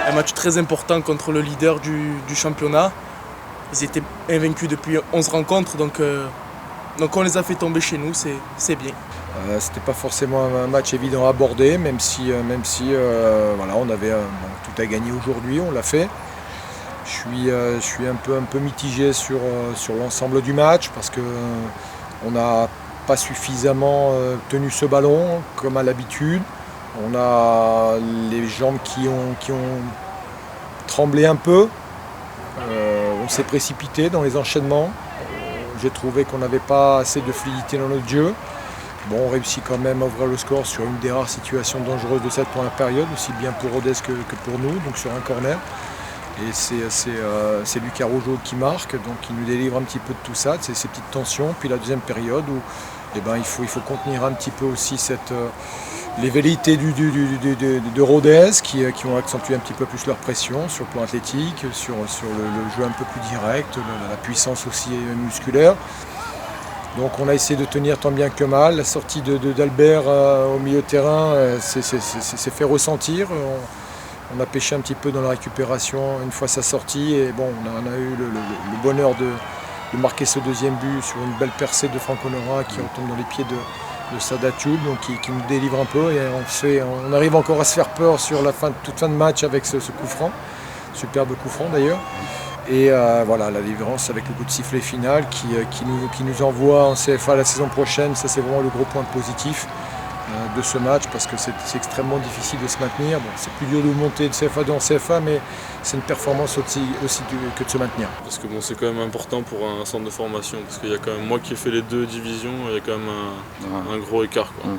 Un match très important contre le leader du championnat. Ils étaient invaincus depuis 11 rencontres, donc on les a fait tomber chez nous, c'est bien. C'était pas forcément un match évident à aborder, même si voilà, on avait tout à gagner aujourd'hui, on l'a fait. Je suis un peu mitigé sur l'ensemble du match parce qu'on n'a pas suffisamment tenu ce ballon comme à l'habitude. On a les jambes qui ont tremblé un peu. On s'est précipité dans les enchaînements. J'ai trouvé qu'on n'avait pas assez de fluidité dans notre jeu. Bon, on réussit quand même à ouvrir le score sur une des rares situations dangereuses de cette première période, aussi bien pour Rodez que pour nous, donc sur un corner. Et c'est Lucas Rojo qui marque, donc il nous délivre un petit peu de tout ça, de ces petites tensions. Puis la deuxième période où il faut contenir un petit peu aussi les velléités de Rodez qui ont accentué un petit peu plus leur pression sur le plan athlétique, sur le jeu un peu plus direct, la puissance aussi musculaire. Donc on a essayé de tenir tant bien que mal. La sortie d'Albert au milieu de terrain s'est fait ressentir. On a pêché un petit peu dans la récupération une fois sa sortie. Et bon, on a eu le bonheur de marquer ce deuxième but sur une belle percée de Franck Honora qui retombe dans les pieds de Sada Thioub, donc qui nous délivre un peu. Et on arrive encore à se faire peur sur toute fin de match avec ce coup franc. Superbe coup franc d'ailleurs. Et voilà, la délivrance avec le coup de sifflet final qui nous envoie en CFA la saison prochaine. Ça, c'est vraiment le gros point positif de ce match parce que c'est extrêmement difficile de se maintenir. Bon, c'est plus dur de monter de CFA 2 en CFA, mais c'est une performance aussi que de se maintenir. Parce que bon, c'est quand même important pour un centre de formation parce qu'il y a quand même moi qui ai fait les deux divisions, il y a quand même un gros écart, quoi.